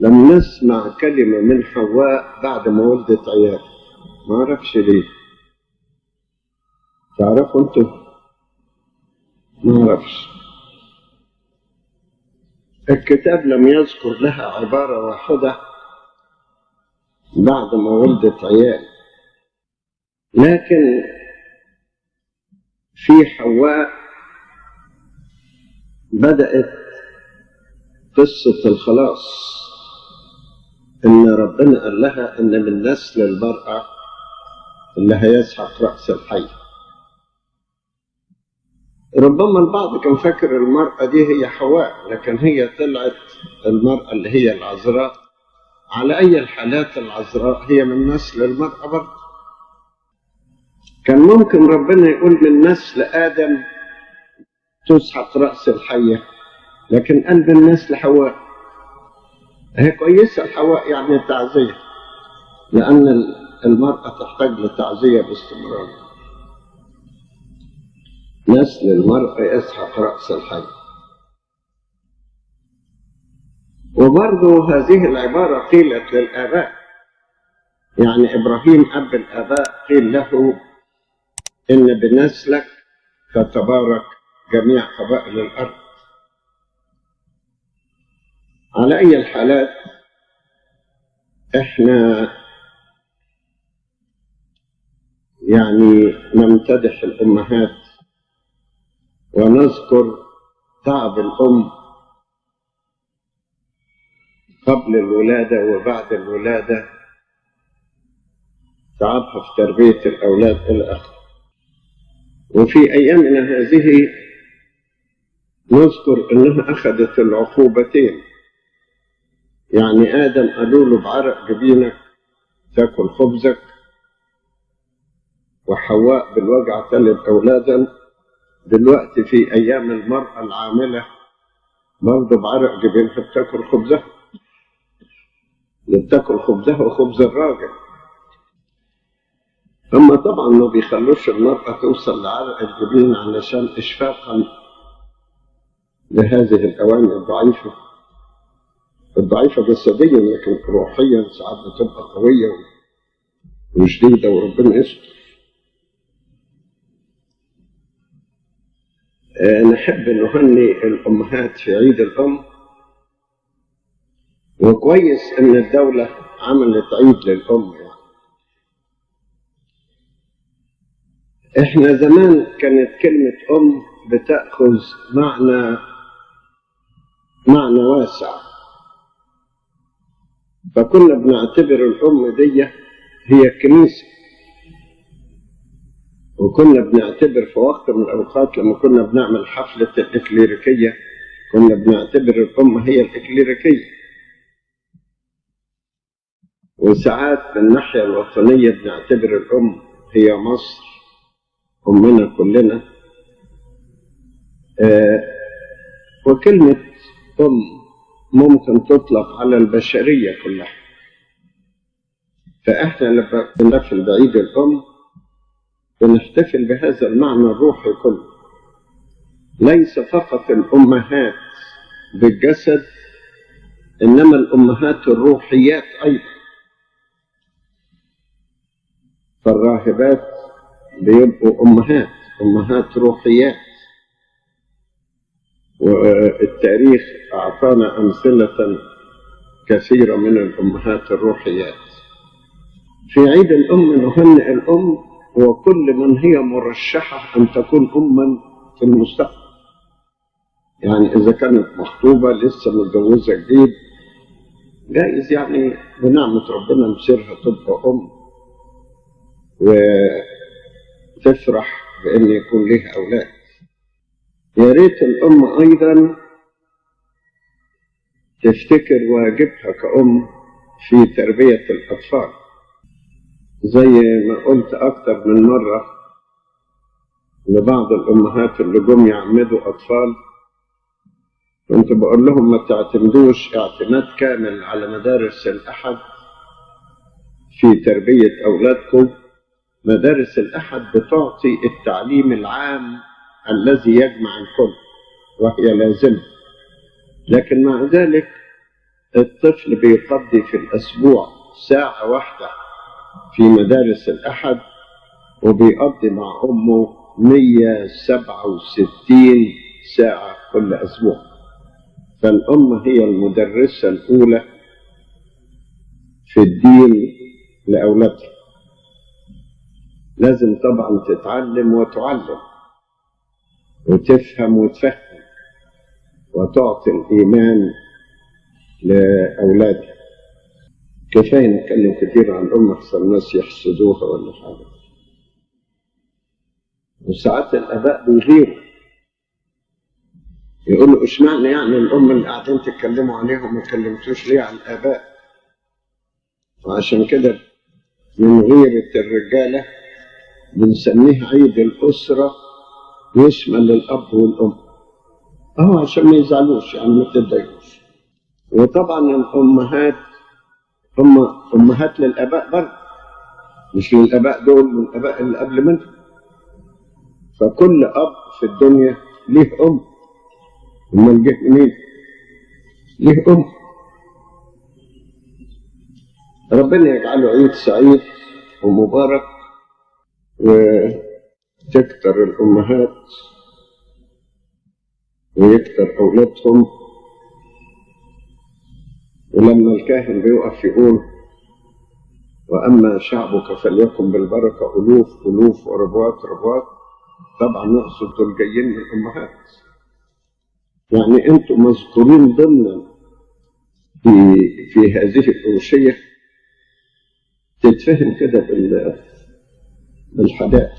لم نسمع كلمة من حواء بعد ما ولدت عيال. ما أعرفش ليه. تعرفوا أنتوا؟ ما أعرفش. الكتاب لم يذكر لها عبارة واحدة بعد ما ولدت عيال، لكن في حواء بدأت قصة الخلاص، إن ربنا قال لها إن من نسل المرأة اللي هيسحق رأس الحي. ربما البعض كان فاكر المرأة دي هي حواء، لكن هي طلعت المرأة اللي هي العذراء. على أي الحالات العذراء هي من نسل المرأة برضه. كان ممكن ربنا يقول من نسل آدم تسحق رأس الحية، لكن قال من نسل حواء. هي كويسة الحواء يعني التعزية، لأن المرأة تحتاج لتعزية باستمرار. نسل المرأة يسحق رأس الحي. وبرضه هذه العبارة قيلت للآباء، يعني إبراهيم أب الآباء قيل له إن بنسلك تتبارك جميع قبائل الأرض. على أي الحالات إحنا يعني نمتدح الأمهات ونذكر تعب الأم قبل الولادة وبعد الولادة، تعبها في تربية الأولاد إلى آخره. وفي أيامنا هذه نذكر أنها أخذت العقوبتين، يعني آدم قالوا له بعرق جبينك تاكل خبزك، وحواء بالوجع تلد أولادا. دلوقتي في أيام المرأة العاملة برضه بعرق جبينها بتاكل خبزها، بتاكل خبزها وخبز الراجل. هم طبعا ما بيخلوش المرأة توصل لعرق الجبين علشان إشفاقا لهذه الأواني الضعيفة جسديا، لكن روحيا ساعات بتبقى قوية وشديدة وربنا يستر. نحب نهني الأمهات في عيد الأم، وكويس إن الدولة عملت عيد للأم. يعني إحنا زمان كانت كلمة أم بتأخذ معنى واسع، فكنا بنعتبر الأم دي هي الكنيسة، وكنا بنعتبر في وقت من الأوقات لما كنا بنعمل حفلة الإكليريكية كنا بنعتبر الأم هي الإكليريكية. وساعات من الناحية الوطنية بنعتبر الأم هي مصر، أمنا كلنا. وكلمة أم ممكن تطلق على البشرية كلها، فإحنا لما بنحتفل بعيد الأم بنحتفل بهذا المعنى الروحي كله، ليس فقط الأمهات بالجسد، إنما الأمهات الروحيات أيضا. فالراهبات بيبقوا أمهات روحيات، والتاريخ أعطانا أمثلة كثيرة من الأمهات الروحيات. في عيد الأم نهنئ الأم وكل من هي مرشحة أن تكون أما في المستقبل، يعني إذا كانت مخطوبة لسه متجوزة جديد جائز يعني بنعمة ربنا مصيرها تبقى أم وتفرح بأن يكون لها أولاد. يا ريت الأم أيضا تفتكر واجبها كأم في تربية الأطفال. زي ما قلت أكتر من مرة لبعض الأمهات اللي جم يعمدوا أطفال، كنت بقول لهم ما تعتمدوش اعتماد كامل على مدارس الأحد في تربية أولادكم. مدارس الأحد بتعطي التعليم العام الذي يجمع الكل وهي لازمة، لكن مع ذلك الطفل بيقضي في الأسبوع ساعة واحدة في مدارس الأحد، وبيقضي مع أمه 167 ساعة كل أسبوع. فالأم هي المدرسة الأولى في الدين لأولادها. لازم طبعا تتعلم وتعلم وتفهم وتفهم وتعطي الإيمان لأولادها. كفاية نتكلم كتير عن الأم أحسن الناس يحسدوها ولا حاجة. وساعات الآباء بيغيروا، يقولوا اشمعنى يعني الأم اللي قاعدين تتكلموا عليهم ما كلمتوش ليه عن الآباء؟ وعشان كده من غيرة الرجالة بنسميه عيد الأسرة، يشمل الأب والأم، عشان ما يزعلوش يعني ما تتضايقوش. وطبعا الأمهات هم أمهات للآباء برضه، مش للآباء دول، من الآباء اللي قبل منهم. فكل أب في الدنيا ليه أم، أمال جه منين؟ ليه أم. ربنا يجعله عيد سعيد ومبارك، وتكتر الأمهات ويكتر أولادهم. ولما الكاهن بيقف يقول وأما شعبك فليكن بالبركة ألوف ألوف وربوات ربوات، طبعا نقصد دول جايين من الأمهات، يعني أنتم مذكورين ضمنا في هذه الأوشية. تتفهم كده بالحدائق.